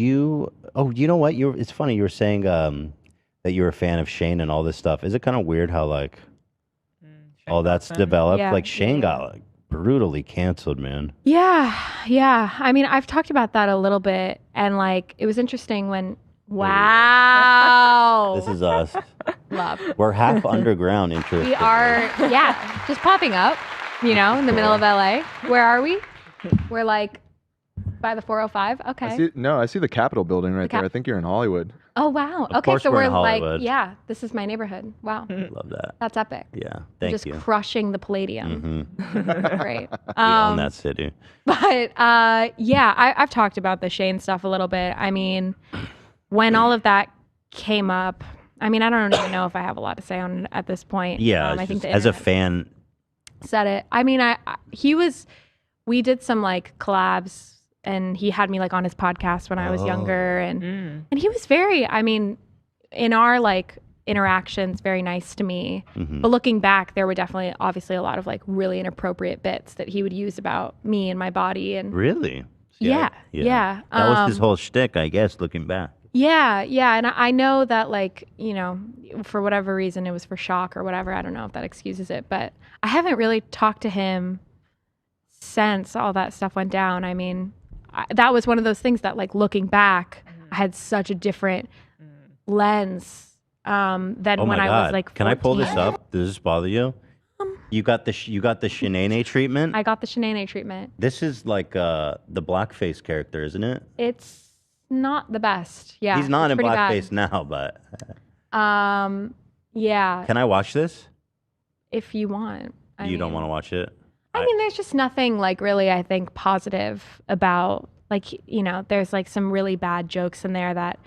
You know what? It's funny you were saying that you're a fan of Shane and all this stuff. Is it kind of weird how like all Shane that's Dawson. developed? Yeah, Like Shane yeah. got like brutally canceled, man. Yeah, yeah. I mean, I've talked about that a little bit, and like it was interesting when. Wow. This is us. Love. We're half underground, interesting. We are, yeah, just popping up, in the middle of LA. Where are we? We're like by the 405. Okay. I see the Capitol building right there. I think you're in Hollywood. Oh, wow. Of Okay, course so we're in we're like, Hollywood. yeah, this is my neighborhood. Wow. Love that. That's epic. Yeah, We're thank just you. crushing the Palladium. Great. We own that city. But yeah, I've talked about the Shane stuff a little bit. I mean, when all of that came up, I mean, I don't even know if I have a lot to say on it at this point. Yeah, I think the as a internet fan, said it. I mean, we did some like collabs, and he had me like on his podcast when I was younger, and he was very, I mean, in our like interactions, very nice to me. Mm-hmm. But looking back, there were definitely, obviously, a lot of like really inappropriate bits that he would use about me and my body, and really. yeah. That was his whole shtick, I guess, looking back. Yeah, and I know that like, for whatever reason it was for shock or whatever. I don't know if that excuses it, but I haven't really talked to him since all that stuff went down. I mean, that was one of those things that like looking back, I had such a different lens than Oh when my I God. was like 14. Can I pull this up? Does this bother you? You got the Shanae treatment? I got the Shanae treatment. This is like the blackface character, isn't it? It's not the best. Yeah. He's not it's in pretty blackface now, but bad. Yeah. can I watch this? If you want. You don't want to watch it? I mean, there's just nothing like really, I think, positive about like, there's like some really bad jokes in there that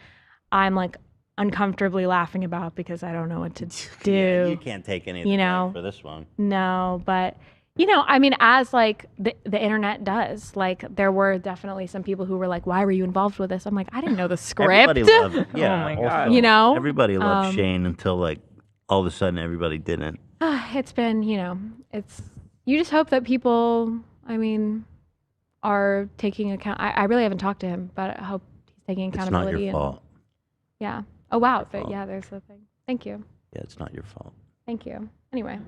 I'm like uncomfortably laughing about because I don't know what to do. Yeah, you can't take anything for this one. No, but I mean, as like the internet does, like there were definitely some people who were like, "Why were you involved with this?" I'm like, I didn't know the script. Everybody loved it. Yeah, Oh my God. also, everybody loved Shane until like all of a sudden everybody didn't. It's been, it's you just hope that people, I mean, are taking account. I really haven't talked to him, but I hope he's taking accountability. It's not your fault. Yeah. Oh wow. fault. Yeah, there's the thing. Thank you. Yeah, it's not your fault. Thank you. Anyway,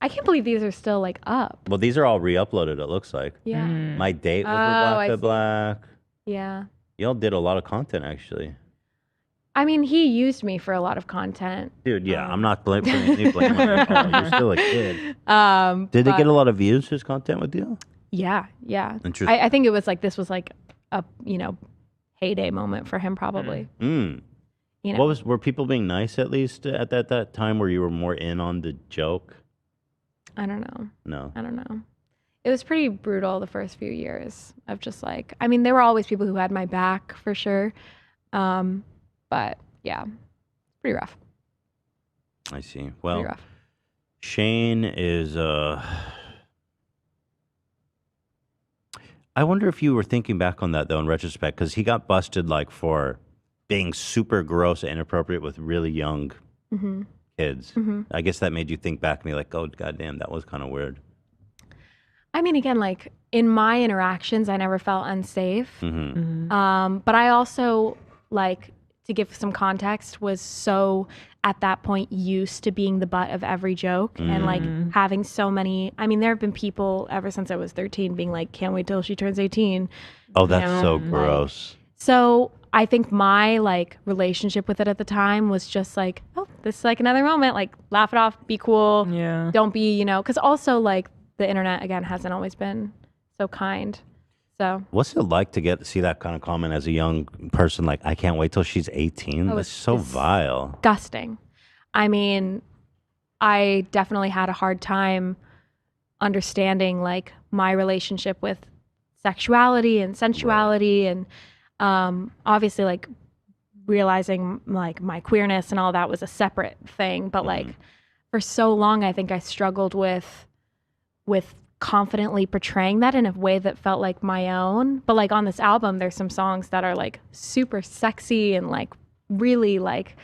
I can't believe these are still like up. Well, these are all re-uploaded, it looks like. Yeah. My date was Oh, with I Black to see. Black. Yeah. Y'all did a lot of content, actually. I mean, he used me for a lot of content. Dude, yeah, I'm not putting any blame on your fault. You're still a kid. Did they But get a lot of views, his content with you? Yeah. Interesting. I think it was like, this was like a, heyday moment for him probably. Were people being nice at least at that time where you were more in on the joke? I don't know. No. I don't know. It was pretty brutal the first few years of just like, I mean, there were always people who had my back for sure. But yeah, pretty rough. I see. Pretty Well, rough. Shane is I wonder if you were thinking back on that though in retrospect, because he got busted like for being super gross and inappropriate with really young kids. I guess that made you think back and be like, oh goddamn, that was kind of weird. I mean, again, like in my interactions, I never felt unsafe. But I also, like, to give some context, was so at that point used to being the butt of every joke and like having so many. I mean, there have been people ever since I was 13 being like, can't wait till she turns 18. Oh, that's so gross. So I think my like relationship with it at the time was just like, oh, this is like another moment, like laugh it off, be cool. Yeah. Don't be, because also like the internet again hasn't always been so kind. So what's it like to see that kind of comment as a young person? Like, I can't wait till she's 18. Oh, That's so vile. Disgusting. I mean, I definitely had a hard time understanding like my relationship with sexuality and sensuality and obviously like realizing like my queerness and all that was a separate thing. But like for so long, I think I struggled with confidently portraying that in a way that felt like my own. But like on this album, there's some songs that are like super sexy and like really like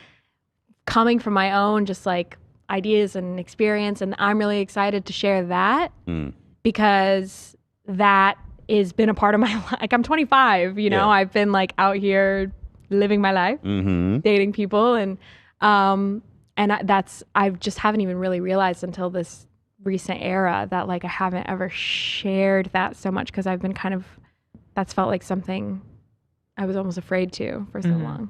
coming from my own just like ideas and experience. And I'm really excited to share that because that is been a part of my life. Like I'm 25, you know, I've been like out here living my life, dating people, and I just haven't even really realized until this recent era that like I haven't ever shared that so much, because I've been that's felt like something I was almost afraid to for so long.